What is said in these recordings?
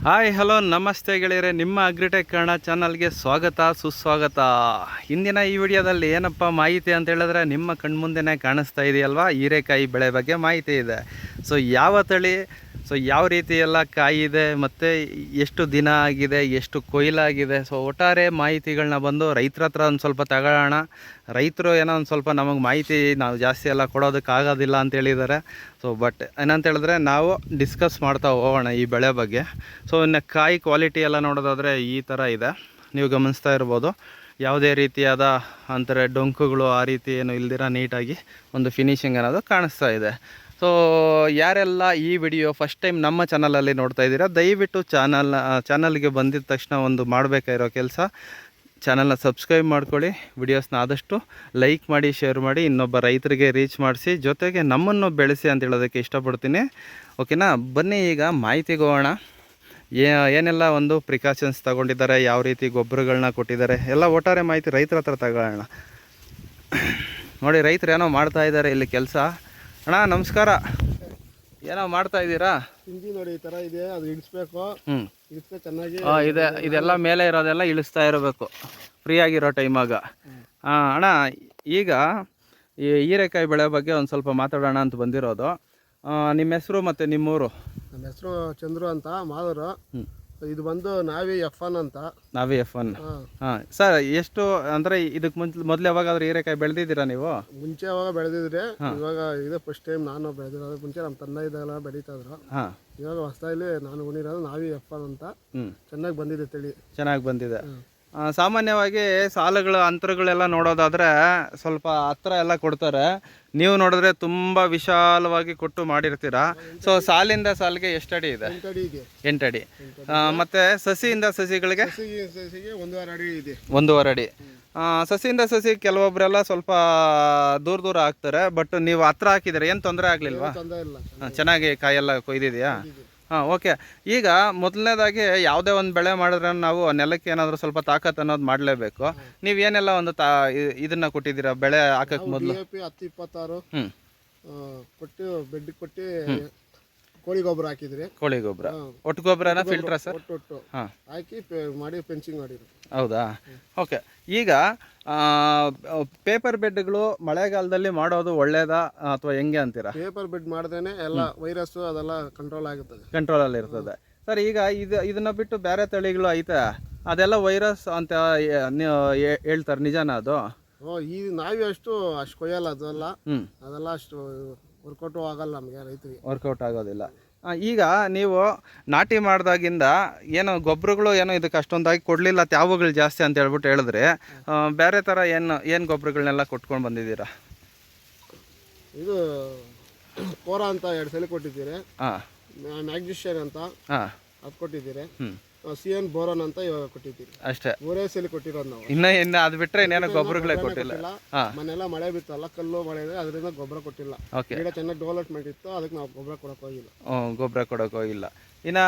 Hi hello ನಮಸ್ತೆ ಗೆಳೆಯರೆ, ನಿಮ್ಮ ಅಗ್ರಿಟೆಕ್ ಕನ್ನಡ ಚಾನಲ್ಗೆ ಸ್ವಾಗತ ಸುಸ್ವಾಗತ. ಇಂದಿನ ಈ ವಿಡಿಯೋದಲ್ಲಿ ಏನಪ್ಪ ಮಾಹಿತಿ ಅಂತ ಹೇಳಿದ್ರೆ, ನಿಮ್ಮ ಕಣ್ಮುಂದೆನೇ ಕಾಣಿಸ್ತಾ ಇದೆಯಲ್ವಾ, ಹೀರೆಕಾಯಿ ಬೆಳೆ ಬಗ್ಗೆ ಮಾಹಿತಿ ಇದೆ. ಸೊ ಯಾವ ತಳಿ, ಸೊ ಯಾವ ರೀತಿ ಎಲ್ಲ ಕಾಯಿ ಇದೆ, ಮತ್ತು ಎಷ್ಟು ದಿನ ಆಗಿದೆ, ಎಷ್ಟು ಕೊಯ್ಲಾಗಿದೆ, ಸೊ ಒಟ್ಟಾರೆ ಮಾಹಿತಿಗಳನ್ನ ಬಂದು ರೈತರ ಹತ್ರ ಒಂದು ಸ್ವಲ್ಪ ತಗೊಳ್ಳೋಣ. ರೈತರು ಏನೋ ಒಂದು ಸ್ವಲ್ಪ ನಮಗೆ ಮಾಹಿತಿ ನಾವು ಜಾಸ್ತಿ ಎಲ್ಲ ಕೊಡೋದಕ್ಕಾಗೋದಿಲ್ಲ ಅಂತ ಹೇಳಿದ್ದಾರೆ. ಸೊ ಬಟ್ ಏನಂತ ಹೇಳಿದ್ರೆ ನಾವು ಡಿಸ್ಕಸ್ ಮಾಡ್ತಾ ಹೋಗೋಣ ಈ ಬೆಳೆ ಬಗ್ಗೆ. ಸೊ ಇನ್ನು ಕಾಯಿ ಕ್ವಾಲಿಟಿ ಎಲ್ಲ ನೋಡೋದಾದರೆ ಈ ಥರ ಇದೆ, ನೀವು ಗಮನಿಸ್ತಾ ಇರ್ಬೋದು. ಯಾವುದೇ ರೀತಿಯಾದ ಅಂತಾರೆ ಡೊಂಕುಗಳು ಆ ರೀತಿ ಏನು ಇಲ್ದಿರ ನೀಟಾಗಿ ಒಂದು ಫಿನಿಶಿಂಗ್ ಅನ್ನೋದು ಕಾಣಿಸ್ತಾ ಇದೆ. ಸೊ ಯಾರೆಲ್ಲ ಈ ವಿಡಿಯೋ ಫಸ್ಟ್ ಟೈಮ್ ನಮ್ಮ ಚಾನಲಲ್ಲಿ ನೋಡ್ತಾ ಇದ್ದೀರಾ, ದಯವಿಟ್ಟು ಚಾನಲ್ಗೆ ಬಂದಿದ ತಕ್ಷಣ ಒಂದು ಮಾಡಬೇಕಾಗಿರೋ ಕೆಲಸ, ಚಾನಲ್ನ ಸಬ್ಸ್ಕ್ರೈಬ್ ಮಾಡ್ಕೊಳ್ಳಿ, ವಿಡಿಯೋಸ್ನ ಆದಷ್ಟು ಲೈಕ್ ಮಾಡಿ, ಶೇರ್ ಮಾಡಿ, ಇನ್ನೊಬ್ಬ ರೈತರಿಗೆ ರೀಚ್ ಮಾಡಿಸಿ, ಜೊತೆಗೆ ನಮ್ಮನ್ನು ಬೆಳೆಸಿ ಅಂತ ಹೇಳೋದಕ್ಕೆ ಇಷ್ಟಪಡ್ತೀನಿ. ಓಕೆನಾ, ಬನ್ನಿ ಈಗ ಮಾಹಿತಿಗೆ ಹೋಗೋಣ. ಏನೆಲ್ಲ ಒಂದು ಪ್ರಿಕಾಷನ್ಸ್ ತಗೊಂಡಿದ್ದಾರೆ, ಯಾವ ರೀತಿ ಗೊಬ್ಬರಗಳನ್ನ ಕೊಟ್ಟಿದ್ದಾರೆ, ಎಲ್ಲ ಒಟ್ಟಾರೆ ಮಾಹಿತಿ ರೈತರ ಹತ್ರ ತಗೊಳ್ಳೋಣ. ನೋಡಿ, ರೈತರು ಏನೋ ಮಾಡ್ತಾ ಇದ್ದಾರೆ ಇಲ್ಲಿ ಕೆಲಸ. ಅಣ್ಣ ನಮಸ್ಕಾರ, ಏನೋ ಮಾಡ್ತಾ ಇದ್ದೀರಾ? ನೋಡಿ ಈ ತರ ಇದೆ, ಅದು ಇಳಿಸ್ಬೇಕು. ಇಳಿಸ್ಬೇಕು ಚೆನ್ನಾಗಿ. ಇದೆಲ್ಲ ಮೇಲೆ ಇರೋದೆಲ್ಲ ಇಳಿಸ್ತಾ ಇರಬೇಕು ಫ್ರೀ ಆಗಿರೋ ಟೈಮಾಗ. ಅಣ್ಣ, ಈಗ ಈ ಹೀರೆಕಾಯಿ ಬೆಳೆ ಬಗ್ಗೆ ಒಂದು ಸ್ವಲ್ಪ ಮಾತಾಡೋಣ ಅಂತ ಬಂದಿರೋದು. ನಿಮ್ಮ ಹೆಸರು ಮತ್ತು ನಿಮ್ಮೂರು? ನಮ್ಮ ಹೆಸರು ಚಂದ್ರು ಅಂತ, ಮಾದೂರು. ಇದು ಬಂದು ನಾವಿ F1 ಅಂತ. ನಾವಿ F1. ಹಾಂ ಸರ್, ಎಷ್ಟು ಅಂದರೆ ಇದಕ್ಕೆ ಮೊದಲು ಯಾವಾಗಾದ್ರೂ ಹೀರೆಕಾಯಿ ಬೆಳೆದಿದ್ದೀರಾ ನೀವು? ಮುಂಚೆ ಯಾವಾಗ ಬೆಳೆದಿದ್ರೆ, ಇವಾಗ ಇದೆ ಫಸ್ಟ್ ಟೈಮ್ ನಾನು ಬೆಳೆದಿರೋದು. ಮುಂಚೆ ನಮ್ಮ ತಂದೆ ಇದ್ದಾಗೆಲ್ಲ ಬೆಳೀತಾ ಇದ್ರು. ಇವಾಗ ಹೊಸದಾಗಿ ನಾನು ಉಣಿರೋದು ನಾವಿ F1 ಅಂತ. ಚೆನ್ನಾಗಿ ಬಂದಿದೆ ತಳಿ, ಚೆನ್ನಾಗಿ ಬಂದಿದೆ. ಸಾಮಾನ್ಯವಾಗಿ ಸಾಲುಗಳ ಅಂತರಗಳೆಲ್ಲ ನೋಡೋದಾದರೆ ಸ್ವಲ್ಪ ಹತ್ರ ಎಲ್ಲ ಕೊಡ್ತಾರೆ, ನೀವು ನೋಡಿದ್ರೆ ತುಂಬ ವಿಶಾಲವಾಗಿ ಕೊಟ್ಟು ಮಾಡಿರ್ತೀರಾ. ಸೊ ಸಾಲಿಂದ ಸಾಲಿಗೆ ಎಷ್ಟು ಅಡಿ ಇದೆ? 8 ಅಡಿ. ಮತ್ತು ಸಸಿಯಿಂದ ಸಸಿಗಳಿಗೆ 1.5 ಅಡಿ ಇದೆ. 1.5 ಅಡಿ. ಸಸಿಯಿಂದ ಸಸಿ ಕೆಲವೊಬ್ಬರೆಲ್ಲ ಸ್ವಲ್ಪ ದೂರ ಹಾಕ್ತಾರೆ, ಬಟ್ ನೀವು ಹತ್ರ ಹಾಕಿದರೆ ಏನು ತೊಂದರೆ ಆಗಲಿಲ್ವಾ? ಚೆನ್ನಾಗಿ ಕಾಯೆಲ್ಲ ಕೊಯ್ದಿದೆಯಾ? ಹಾಂ, ಓಕೆ. ಈಗ ಮೊದಲನೇದಾಗಿ ಯಾವುದೇ ಒಂದು ಬೆಳೆ ಮಾಡಿದ್ರೆ ನಾವು ನೆಲಕ್ಕೆ ಏನಾದರೂ ಸ್ವಲ್ಪ ತಾಕತ್ತು ಅನ್ನೋದು ಮಾಡಲೇಬೇಕು. ನೀವು ಏನೆಲ್ಲ ಒಂದು ಇದನ್ನ ಕೊಟ್ಟಿದ್ದೀರಾ ಬೆಳೆ ಹಾಕಕ್ಕೆ ಮೊದಲು? 10-26 ಕೊಟ್ಟು ಬೆಡ್ ಕೊಟ್ಟು ಕೋಳಿ ಗೊಬ್ಬರ ಹಾಕಿದ್ರಿ. ಕೋಳಿ ಗೊಬ್ಬರ, ಒಟ್ಟು ಗೊಬ್ಬರನ ಫಿಲ್ಟ್ರಾ ಸರ್? ಒಟ್ಟು ಹಾಕಿ ಮಾಡಿ ಫೆನ್ಸಿಂಗ್ ಮಾಡಿದ್ರು. ಹೌದಾ, ಓಕೆ. ಈಗ ಪೇಪರ್ ಬೆಡ್ಗಳು ಮಳೆಗಾಲದಲ್ಲಿ ಮಾಡೋದು ಒಳ್ಳೇದಾ ಅಥವಾ ಹೆಂಗೆ ಅಂತೀರಾ? ಪೇಪರ್ ಬೆಡ್ ಮಾಡಿದ್ರೆ ಎಲ್ಲ ವೈರಸ್ ಅದೆಲ್ಲ ಕಂಟ್ರೋಲ್ ಆಗುತ್ತದೆ, ಕಂಟ್ರೋಲಲ್ಲಿ ಇರ್ತದೆ ಸರ್. ಈಗ ಇದನ್ನ ಬಿಟ್ಟು ಬೇರೆ ತಳಿಗಳು ಐತೆ, ಅದೆಲ್ಲ ವೈರಸ್ ಅಂತ ಹೇಳ್ತಾರೆ, ನಿಜಾನ ಅದು? ಈ ನಾವಿ ಅಷ್ಟು ಕೊಯ್ಯಲ್ಲ, ಅದೆಲ್ಲ ಅಷ್ಟು ವರ್ಕೌಟು ಆಗಲ್ಲ ನಮಗೆ, ರೈತರಿಗೆ ವರ್ಕೌಟ್ ಆಗೋದಿಲ್ಲ. ಈಗ ನೀವು ನಾಟಿ ಮಾಡಿದಾಗಿಂದ ಏನೋ ಗೊಬ್ಬರಗಳು ಏನೋ ಇದಕ್ಕೆ ಅಷ್ಟೊಂದಾಗಿ ಕೊಡಲಿಲ್ಲ, ತ್ಯಾವುಗಳು ಜಾಸ್ತಿ ಅಂತ ಹೇಳ್ಬಿಟ್ಟು ಹೇಳಿದ್ರೆ, ಬೇರೆ ಥರ ಏನು ಗೊಬ್ಬರಗಳನ್ನೆಲ್ಲ ಕೊಟ್ಕೊಂಡು ಬಂದಿದ್ದೀರಾ? ಇದು ಕೋರಾ ಅಂತ 2 ಸಲ ಕೊಟ್ಟಿದ್ದೀರಿ. ಮ್ಯಾಗ್ನಿಷಿಯನ್ ಅಂತ ಅದು ಕೊಟ್ಟಿದ್ದೀರಿ. CN ಬೋರನ್ ಅಂತ ಇವಾಗ ಕೊಟ್ಟಿದ್ದೀರಿ. ಅಷ್ಟೇ, 3 ಸಲ ಕೊಟ್ಟಿರೋದು ನಾವು. ಇನ್ನು ಅದು ಬಿಟ್ಟರೆ ಇನ್ನೇನೋ ಗೊಬ್ಬರಗಳೇ ಕೊಟ್ಟಿಲ್ಲ. ಮನೆಲ್ಲ ಮಳೆ ಬಿತ್ತಲ್ಲ, ಕಲ್ಲು ಮಳೆ ಇದೆ, ಅದರಿಂದ ಗೊಬ್ಬರ ಕೊಟ್ಟಿಲ್ಲ. ಗಿಡ ಚೆನ್ನಾಗಿ ಡೆವಲಪ್ಮೆಂಟ್ ಇತ್ತು, ಅದಕ್ಕೆ ನಾವು ಗೊಬ್ಬರ ಕೊಡೋಕೆ ಹೋಗಿಲ್ಲ. ಇನ್ನು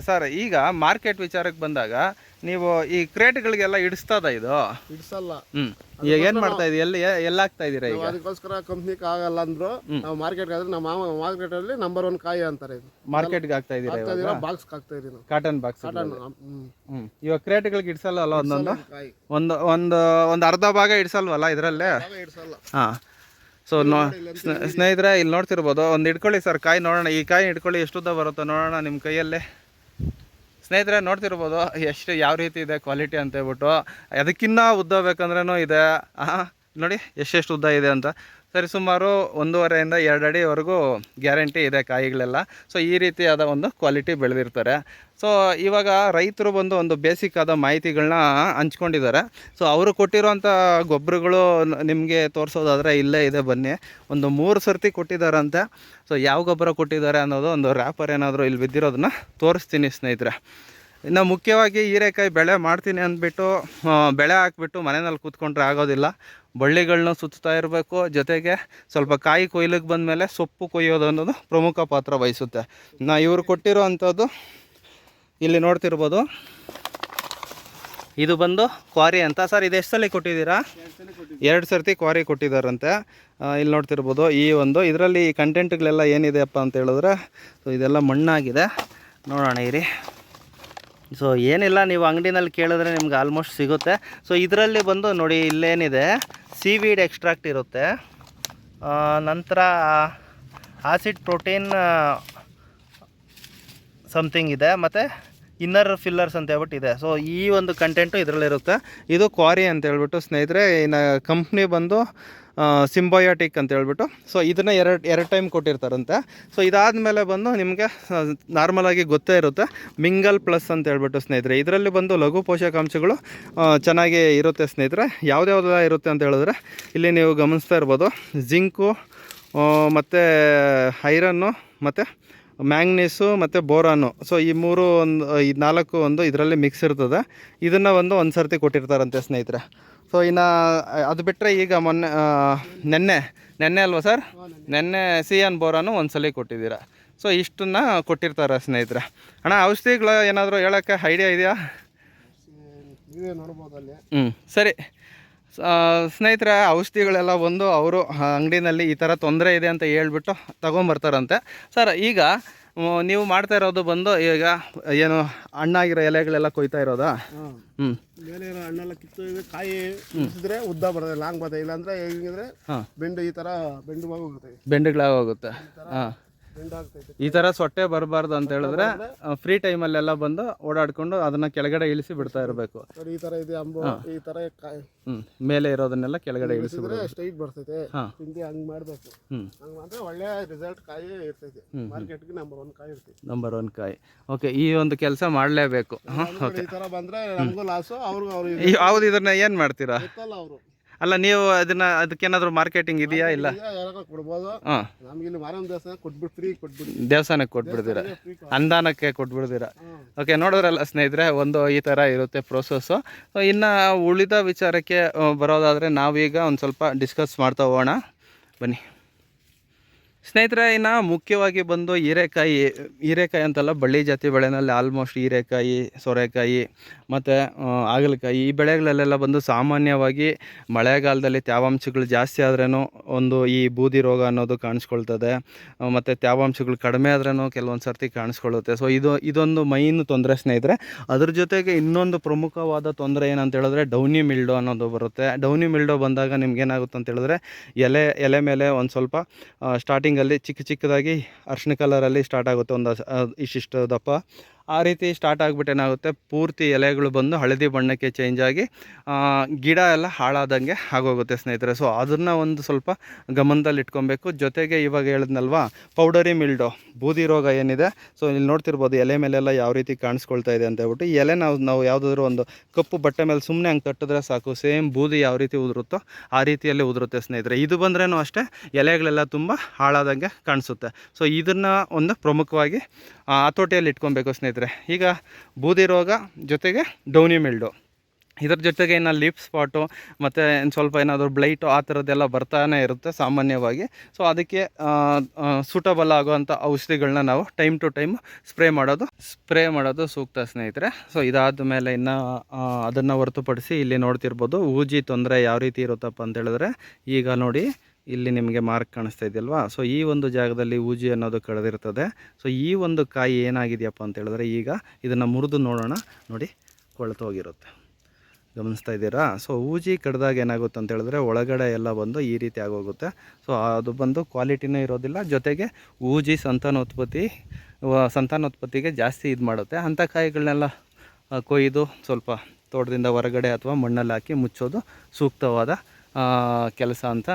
ಸರ್, ಈಗ ಮಾರ್ಕೆಟ್ ವಿಚಾರಕ್ಕೆ ಬಂದಾಗ ನೀವು ಈ ಕ್ರೇಟ್ಗಳಿಗೆಲ್ಲ ಇಡಿಸ್ತದ? ಇದು ಇಡಿಸಲ್ಲ. ಈಗ ಏನು ಮಾಡ್ತಾ ಇದ್ದೀವಿ, ಎಲ್ಲ ಹಾಕ್ತಾ ಇದ್ದೀರಾ? ಈಗ ಅದಕ್ಕೋಸ್ಕರ ಕಂಪ್ನಿಗೆ ಆಗಲ್ಲ ಅಂದ್ರು ನಾವು ಮಾರ್ಕೆಟ್ಗೆ ಆದ್ರೆ ನಮ್ಮ ಮಾರ್ಕೆಟಲ್ಲಿ ನಂಬರ್ 1 ಕಾಯಿ ಅಂತಾರೆ. ಇದು ಮಾರ್ಕೆಟ್ಗೆ ಹಾಕ್ತಾ ಇದ್ದೀರಾ? ಬಾಕ್ಸ್ ಹಾಕ್ತಾ ಇದೀವಿ, ಕಾಟನ್ ಬಾಕ್ಸ್. ಇವಾಗ ಕ್ರೇಟ್ಗಳಿಗೆ ಇಡಿಸಲ್ಲ ಅಲ್ಲ, ಒಂದು ಅರ್ಧ ಭಾಗ ಇಡಿಸಲ್ವಲ್ಲ ಇದರಲ್ಲೇ? ಹಾಂ. ಸೊ ಸ್ನೇಹಿತರೆ, ಇಲ್ಲಿ ನೋಡ್ತಿರ್ಬೋದು, ಒಂದು ಇಟ್ಕೊಳ್ಳಿ ಸರ್ ಕಾಯಿ ನೋಡೋಣ. ಈ ಕಾಯಿ ಇಟ್ಕೊಳ್ಳಿ, ಎಷ್ಟು ಉದ್ದ ಬರುತ್ತೋ ನೋಡೋಣ ನಿಮ್ಮ ಕೈಯಲ್ಲೇ. ಸ್ನೇಹಿತರೆ ನೋಡ್ತಿರ್ಬೋದು ಎಷ್ಟು ಯಾವ ರೀತಿ ಇದೆ ಕ್ವಾಲಿಟಿ ಅಂತ ಹೇಳ್ಬಿಟ್ಟು. ಅದಕ್ಕಿಂತ ಉದ್ದ ಬೇಕಂದ್ರೂ ಇದೆ. ನೋಡಿ ಎಷ್ಟೆಷ್ಟು ಉದ್ದ ಇದೆ ಅಂತ. ಸರಿ, ಸುಮಾರು 1.5 ಇಂದ 2 ಅಡಿವರೆಗೂ ಗ್ಯಾರಂಟಿ ಇದೆ ಕಾಯಿಗಳೆಲ್ಲ. ಸೊ ಈ ರೀತಿಯಾದ ಒಂದು ಕ್ವಾಲಿಟಿ ಬೆಳೆದಿರ್ತಾರೆ. ಸೊ ಇವಾಗ ರೈತರು ಬಂದು ಒಂದು ಬೇಸಿಕ್ ಆದ ಮಾಹಿತಿಗಳನ್ನ ಹಂಚ್ಕೊಂಡಿದ್ದಾರೆ. ಸೊ ಅವರು ಕೊಟ್ಟಿರೋಂಥ ಗೊಬ್ಬರಗಳು ನಿಮಗೆ ತೋರಿಸೋದಾದರೆ ಇಲ್ಲೇ ಇದೆ, ಬನ್ನಿ. ಒಂದು 3 ಸರ್ತಿ ಕೊಟ್ಟಿದ್ದಾರಂತೆ. ಸೊ ಯಾವ ಗೊಬ್ಬರ ಕೊಟ್ಟಿದ್ದಾರೆ ಅನ್ನೋದು ಒಂದು ರ್ಯಾಪರ್ ಏನಾದರೂ ಇಲ್ಲಿ ಬಿದ್ದಿರೋದನ್ನ ತೋರಿಸ್ತೀನಿ ಸ್ನೇಹಿತರೆ. ಇನ್ನು ಮುಖ್ಯವಾಗಿ ಹೀರೆಕಾಯಿ ಬೆಳೆ ಮಾಡ್ತೀನಿ ಅಂದ್ಬಿಟ್ಟು ಬೆಳೆ ಹಾಕ್ಬಿಟ್ಟು ಮನೆಯಲ್ಲಿ ಕೂತ್ಕೊಂಡ್ರೆ ಆಗೋದಿಲ್ಲ. ಬಳ್ಳಿಗಳನ್ನ ಸುತ್ತಾ ಇರಬೇಕು, ಜೊತೆಗೆ ಸ್ವಲ್ಪ ಕಾಯಿ ಕೊಯ್ಲಿಗೆ ಬಂದಮೇಲೆ ಸೊಪ್ಪು ಕೊಯ್ಯೋದು ಅನ್ನೋದು ಪ್ರಮುಖ ಪಾತ್ರ ವಹಿಸುತ್ತೆ. ಇವರು ಕೊಟ್ಟಿರೋ ಅಂಥದ್ದು ಇಲ್ಲಿ ನೋಡ್ತಿರ್ಬೋದು, ಇದು ಬಂದು ಕ್ವಾರಿ ಅಂತ. ಸರ್, ಇದು ಎಷ್ಟು ಸಲ ಕೊಟ್ಟಿದ್ದೀರಾ? 2 ಸರ್ತಿ ಕ್ವಾರಿ ಕೊಟ್ಟಿದ್ದಾರಂತೆ. ಇಲ್ಲಿ ನೋಡ್ತಿರ್ಬೋದು ಈ ಒಂದು ಇದರಲ್ಲಿ ಕಂಟೆಂಟ್ಗಳೆಲ್ಲ ಏನಿದೆ ಅಪ್ಪ ಅಂತ ಹೇಳಿದ್ರೆ, ಸೊ ಇದೆಲ್ಲ ಮಣ್ಣಾಗಿದೆ. ನೋಡೋಣ ಇರಿ. ಸೊ ಏನಿಲ್ಲ, ನೀವು ಅಂಗಡಿನಲ್ಲಿ ಕೇಳಿದ್ರೆ ನಿಮ್ಗೆ ಆಲ್ಮೋಸ್ಟ್ ಸಿಗುತ್ತೆ. ಸೊ ಇದರಲ್ಲಿ ಬಂದು ನೋಡಿ, ಇಲ್ಲೇನಿದೆ ಸೀವೀಡ್ ಎಕ್ಸ್ಟ್ರಾಕ್ಟ್ ಇರುತ್ತೆ, ನಂತರ ಆಸಿಡ್ ಪ್ರೋಟೀನ್ ಸಮಥಿಂಗ್ ಇದೆ, ಮತ್ತು ಇನ್ನರ್ ಫಿಲ್ಲರ್ಸ್ ಅಂತ ಹೇಳ್ಬಿಟ್ಟು ಇದೆ. ಸೊ ಈ ಒಂದು ಕಂಟೆಂಟು ಇದರಲ್ಲಿರುತ್ತೆ. ಇದು ಕ್ವಾರಿ ಅಂತ ಹೇಳ್ಬಿಟ್ಟು ಸ್ನೇಹಿತರೆ, ಇನ್ನು ಕಂಪ್ನಿ ಬಂದು ಸಿಂಬಯೋಟಿಕ್ ಅಂತ ಹೇಳ್ಬಿಟ್ಟು. ಸೊ ಇದನ್ನು ಎರಡು ಟೈಮ್ ಕೊಟ್ಟಿರ್ತಾರಂತೆ. ಸೊ ಇದಾದಮೇಲೆ ಬಂದು ನಿಮಗೆ ನಾರ್ಮಲಾಗಿ ಗೊತ್ತೇ ಇರುತ್ತೆ ಮಿಂಗಲ್ ಪ್ಲಸ್ ಅಂತ ಹೇಳ್ಬಿಟ್ಟು ಸ್ನೇಹಿತರೆ. ಇದರಲ್ಲಿ ಬಂದು ಲಘು ಪೋಷಕಾಂಶಗಳು ಚೆನ್ನಾಗಿ ಇರುತ್ತೆ ಸ್ನೇಹಿತರೆ. ಯಾವುದ್ಯಾವುದೆಲ್ಲ ಇರುತ್ತೆ ಅಂತ ಹೇಳಿದ್ರೆ ಇಲ್ಲಿ ನೀವು ಗಮನಿಸ್ತಾ ಇರ್ಬೋದು, ಜಿಂಕು ಮತ್ತು ಐರನ್ನು ಮತ್ತು ಮ್ಯಾಂಗ್ನೀಸು ಮತ್ತು ಬೋರಾನು. ಸೊ ಈ ನಾಲ್ಕು ಇದರಲ್ಲಿ ಮಿಕ್ಸ್ ಇರ್ತದೆ. ಇದನ್ನು ಒಂದು ಸರ್ತಿ ಕೊಟ್ಟಿರ್ತಾರಂತೆ ಸ್ನೇಹಿತರೆ. ಸೊ ಇನ್ನು ಅದು ಬಿಟ್ಟರೆ ಈಗ ನೆನ್ನೆ ಅಲ್ವಾ ಸರ್, ನೆನ್ನೆ ಸಿಯಾನ್ ಬೋರಾನು ಒಂದ್ಸಲ ಕೊಟ್ಟಿದ್ದೀರಾ. ಸೊ ಇಷ್ಟನ್ನು ಕೊಟ್ಟಿರ್ತಾರೆ ಸ್ನೇಹಿತರೆ. ಅಣ್ಣ, ಔಷಧಿಗಳು ಏನಾದರೂ ಹೇಳೋಕ್ಕೆ ಐಡಿಯಾ ಇದೆಯಾ? ಸರಿ ಸ್ನೇಹಿತರೆ, ಔಷಧಿಗಳೆಲ್ಲ ಬಂದು ಅವರು ಅಂಗಡಿನಲ್ಲಿ ಈ ಥರ ತೊಂದರೆ ಇದೆ ಅಂತ ಹೇಳ್ಬಿಟ್ಟು ತೊಗೊಂಬರ್ತಾರಂತೆ. ಸರ್, ಈಗ ನೀವು ಮಾಡ್ತಾ ಇರೋದು ಬಂದು ಈಗ ಏನು ಹಣ್ಣಾಗಿರೋ ಎಲೆಗಳೆಲ್ಲ ಕೊಯ್ತಾ ಇರೋದಾ? ಮೇಲೆ ಇರೋ ಹಣ್ಣೆಲ್ಲ ಕಿತ್ತು ಕಾಯಿ ಇಳಿಸಿದ್ರೆ ಉದ್ದ ಬರೋದೆ, ಲಾಂಗ್ ಬರ್ತದೆ. ಇಲ್ಲಾಂದ್ರೆ ಹೆಂಗಿದ್ರೆ ಬೆಂಡು ಈ ಥರ ಬೆಂಡುವಾಗೋಗುತ್ತೆ, ಬೆಂಡುಗಳಾಗೋಗುತ್ತೆ. ಹಾಂ, ಈ ಥರ ಸೊಟ್ಟೆ ಬರಬಾರ್ದು ಅಂತ ಹೇಳಿದ್ರೆ ಫ್ರೀ ಟೈಮಲ್ಲೆಲ್ಲ ಬಂದು ಓಡಾಡ್ಕೊಂಡು ಅದನ್ನು ಕೆಳಗಡೆ ಇಳಿಸಿ ಬಿಡ್ತಾ ಇರಬೇಕು. ಈ ಥರ ಇದೆ ಅಂಬು, ಈ ಥರ ಮೇಲೆ ಇರೋದನ್ನೆಲ್ಲ ಕೆಳಗಡೆ ಇಳಿಸಿದ್ರೆ ಸ್ಟ್ರೈಟ್ ಬರ್ತೈತೆ. ಹಿಂದೆ ಹಂಗೆ ಮಾಡಬೇಕು, ಹಂಗೆ ಮಾಡಿದ್ರೆ ಒಳ್ಳೆ ರಿಸಲ್ಟ್ ಕಾಯಿ ಇರ್ತೈತೆ. ಮಾರ್ಕೆಟ್ಗೆ ನಂಬರ್ ಒನ್ ಕಾಯಿ. ಓಕೆ, ಈ ಒಂದು ಕೆಲಸ ಮಾಡಲೇಬೇಕು. ಈ ಥರ ಬಂದರೆ ನಮಗೂ ಲಾಸು, ಅವ್ರು ಯಾವ್ದು ಇದನ್ನ ಏನು ಮಾಡ್ತೀರಾ? ಅವರು ಅಲ್ಲ, ನೀವು ಅದಕ್ಕೇನಾದರೂ ಮಾರ್ಕೆಟಿಂಗ್ ಇದೆಯಾ? ಇಲ್ಲ, ಕೊಡ್ಬೋದು. ನಮ್ಗೆ ಇಲ್ಲಿ ಮಾರಮ್ಮ ದೇವಸ್ಥಾನ ದೇವಸ್ಥಾನಕ್ಕೆ ಕೊಟ್ಬಿಡ್ತೀರಾ, ಅನುದಾನಕ್ಕೆ ಕೊಟ್ಬಿಡ್ತೀರಾ. ಓಕೆ, ನೋಡಿದ್ರಲ್ಲ ಸ್ನೇಹಿತರೆ, ಈ ಥರ ಇರುತ್ತೆ ಪ್ರೋಸೆಸ್ಸು. ಸೊ ಇನ್ನು ಉಳಿದ ವಿಚಾರಕ್ಕೆ ಬರೋದಾದರೆ ನಾವೀಗ ಒಂದು ಸ್ವಲ್ಪ ಡಿಸ್ಕಸ್ ಮಾಡ್ತಾ ಹೋಗೋಣ, ಬನ್ನಿ ಸ್ನೇಹಿತರೆ. ಇನ್ನು ಮುಖ್ಯವಾಗಿ ಬಂದು ಹೀರೆಕಾಯಿ ಅಂತಲ್ಲ, ಬಳ್ಳಿ ಜಾತಿ ಬೆಳೆನಲ್ಲಿ ಆಲ್ಮೋಸ್ಟ್ ಹೀರೆಕಾಯಿ, ಸೋರೆಕಾಯಿ ಮತ್ತು ಹಾಗಲಕಾಯಿ ಈ ಬೆಳೆಗಳಲ್ಲೆಲ್ಲ ಬಂದು ಸಾಮಾನ್ಯವಾಗಿ ಮಳೆಗಾಲದಲ್ಲಿ ತೇವಾಂಶಗಳು ಜಾಸ್ತಿ ಆದ್ರೂ ಈ ಬೂದಿ ರೋಗ ಅನ್ನೋದು ಕಾಣಿಸ್ಕೊಳ್ತದೆ, ಮತ್ತು ತೇವಾಂಶಗಳು ಕಡಿಮೆ ಆದ್ರೂ ಕೆಲವೊಂದು ಸರ್ತಿ ಕಾಣಿಸ್ಕೊಳ್ಳುತ್ತೆ. ಸೊ ಇದೊಂದು ಮೈನ್ ತೊಂದರೆ ಸ್ನೇಹಿತರೆ. ಅದ್ರ ಜೊತೆಗೆ ಇನ್ನೊಂದು ಪ್ರಮುಖವಾದ ತೊಂದರೆ ಏನಂತ ಹೇಳಿದ್ರೆ ಡೌನಿ ಮಿಲ್ಡೋ ಅನ್ನೋದು ಬರುತ್ತೆ. ಡೌನಿ ಮಿಲ್ಡೋ ಬಂದಾಗ ನಿಮ್ಗೇನಾಗುತ್ತೆ ಅಂತ ಹೇಳಿದ್ರೆ ಎಲೆ ಮೇಲೆ ಒಂದು ಸ್ವಲ್ಪ ಸ್ಟಾರ್ಟಿಂಗಲ್ಲಿ ಚಿಕ್ಕದಾಗಿ ಅರ್ಶಿಣ ಕಲರಲ್ಲಿ ಸ್ಟಾರ್ಟ್ ಆಗುತ್ತೆ, ಇಷ್ಟಿಷ್ಟು ದಪ್ಪ. ಆ ರೀತಿ ಸ್ಟಾರ್ಟ್ ಆಗಿಬಿಟ್ಟು ಏನಾಗುತ್ತೆ, ಪೂರ್ತಿ ಎಲೆಗಳು ಬಂದು ಹಳದಿ ಬಣ್ಣಕ್ಕೆ ಚೇಂಜ್ ಆಗಿ ಗಿಡ ಎಲ್ಲ ಹಾಳಾದಂಗೆ ಆಗೋಗುತ್ತೆ ಸ್ನೇಹಿತರೆ. ಸೊ ಅದನ್ನು ಒಂದು ಸ್ವಲ್ಪ ಗಮನದಲ್ಲಿ ಇಟ್ಕೊಬೇಕು. ಜೊತೆಗೆ ಇವಾಗ ಹೇಳಿದ್ನಲ್ವಾ ಪೌಡರಿ ಮಿಲ್ಡೋ, ಬೂದಿ ರೋಗ ಏನಿದೆ, ಸೊ ಇಲ್ಲಿ ನೋಡ್ತಿರ್ಬೋದು ಎಲೆ ಮೇಲೆಲ್ಲ ಯಾವ ರೀತಿ ಕಾಣಿಸ್ಕೊಳ್ತಾ ಇದೆ ಅಂತ ಹೇಳ್ಬಿಟ್ಟು. ಈ ಎಲೆ ನಾವು ಯಾವುದಾದ್ರೂ ಒಂದು ಕಪ್ಪು ಬಟ್ಟೆ ಮೇಲೆ ಸುಮ್ಮನೆ ಹಂಗೆ ತಟ್ಟಿದ್ರೆ ಸಾಕು, ಸೇಮ್ ಬೂದಿ ಯಾವ ರೀತಿ ಉದುರುತ್ತೋ ಆ ರೀತಿಯಲ್ಲಿ ಉದುರುತ್ತೆ ಸ್ನೇಹಿತರೆ. ಇದು ಬಂದ್ರೂ ಅಷ್ಟೇ ಎಲೆಗಳೆಲ್ಲ ತುಂಬ ಹಾಳಾದಂಗೆ ಕಾಣಿಸುತ್ತೆ. ಸೊ ಇದನ್ನು ಒಂದು ಪ್ರಮುಖವಾಗಿ ಹತೋಟಿಯಲ್ಲಿ ಇಟ್ಕೊಬೇಕು ಸ್ನೇಹಿತರೆ. ಈಗ ಬೂದಿ ರೋಗ ಜೊತೆಗೆ ಡೌನಿ ಮಿಲ್ಡು, ಇದರ ಜೊತೆಗೆ ಇನ್ನು ಲೀಫ್ ಸ್ಪಾಟು ಮತ್ತು ಸ್ವಲ್ಪ ಏನಾದರೂ ಬ್ಲೈಟು ಆ ಥರದ್ದೆಲ್ಲ ಬರ್ತಾನೆ ಇರುತ್ತೆ ಸಾಮಾನ್ಯವಾಗಿ. ಸೊ ಅದಕ್ಕೆ ಸೂಟಬಲ್ ಆಗೋವಂಥ ಔಷಧಿಗಳನ್ನ ನಾವು ಟೈಮ್ ಟು ಟೈಮ್ ಸ್ಪ್ರೇ ಮಾಡೋದು ಸೂಕ್ತ ಸ್ನೇಹಿತರೆ. ಸೊ ಇದಾದ ಮೇಲೆ ಇನ್ನು ಅದನ್ನು ಹೊರತುಪಡಿಸಿ ಇಲ್ಲಿ ನೋಡ್ತಿರ್ಬೋದು ಊಜಿ ತೊಂದರೆ ಯಾವ ರೀತಿ ಇರುತ್ತಪ್ಪ ಅಂತ ಹೇಳಿದ್ರೆ, ಈಗ ನೋಡಿ ಇಲ್ಲಿ ನಿಮಗೆ ಮಾರ್ಕ್ ಕಾಣಿಸ್ತಾ ಇದೆಯಲ್ವಾ. ಸೊ ಈ ಒಂದು ಜಾಗದಲ್ಲಿ ಊಜಿ ಅನ್ನೋದು ಕಳೆದಿರ್ತದೆ. ಸೊ ಈ ಒಂದು ಕಾಯಿ ಏನಾಗಿದೆಯಪ್ಪ ಅಂತ ಹೇಳಿದ್ರೆ, ಈಗ ಇದನ್ನು ಮುರಿದು ನೋಡೋಣ, ನೋಡಿ ಕೊಳೆತೋಗಿರುತ್ತೆ, ಗಮನಿಸ್ತಾ ಇದ್ದೀರಾ. ಸೊ ಊಜಿ ಕಡ್ದಾಗ ಏನಾಗುತ್ತೆ ಅಂತ ಹೇಳಿದ್ರೆ ಒಳಗಡೆ ಎಲ್ಲ ಬಂದು ಈ ರೀತಿ ಆಗೋಗುತ್ತೆ. ಸೊ ಅದು ಬಂದು ಕ್ವಾಲಿಟಿನೂ ಇರೋದಿಲ್ಲ, ಜೊತೆಗೆ ಊಜಿ ಸಂತಾನೋತ್ಪತ್ತಿಗೆ ಜಾಸ್ತಿ ಇದು ಮಾಡುತ್ತೆ. ಅಂಥ ಕಾಯಿಗಳನ್ನೆಲ್ಲ ಕೊಯ್ದು ಸ್ವಲ್ಪ ತೋಟದಿಂದ ಹೊರಗಡೆ ಅಥವಾ ಮಣ್ಣಲ್ಲಿ ಹಾಕಿ ಮುಚ್ಚೋದು ಸೂಕ್ತವಾದ ಕೆಲಸ ಅಂತ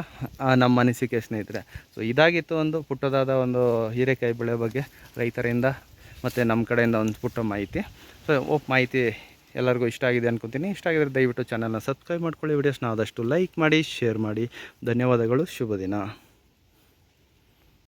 ನಮ್ಮ ಅನಿಸಿಕೆ ಸ್ನೇಹಿತರೆ. ಸೊ ಇದಾಗಿತ್ತು ಒಂದು ಪುಟ್ಟದಾದ ಒಂದು ಹೀರೆಕಾಯಿ ಬೆಳೆ ಬಗ್ಗೆ ರೈತರಿಂದ ಮತ್ತು ನಮ್ಮ ಕಡೆಯಿಂದ ಒಂದು ಪುಟ್ಟ ಮಾಹಿತಿ. ಸೊ ಮಾಹಿತಿ ಎಲ್ಲರಿಗೂ ಇಷ್ಟ ಆಗಿದೆ ಅನ್ಕೊತೀನಿ. ಇಷ್ಟ ಆಗಿದ್ರೆ ದಯವಿಟ್ಟು ಚಾನಲ್ನ ಸಬ್ಸ್ಕ್ರೈಬ್ ಮಾಡ್ಕೊಳ್ಳಿ, ವಿಡಿಯೋಸ್ನ ಆದಷ್ಟು ಲೈಕ್ ಮಾಡಿ, ಶೇರ್ ಮಾಡಿ. ಧನ್ಯವಾದಗಳು, ಶುಭ ದಿನ.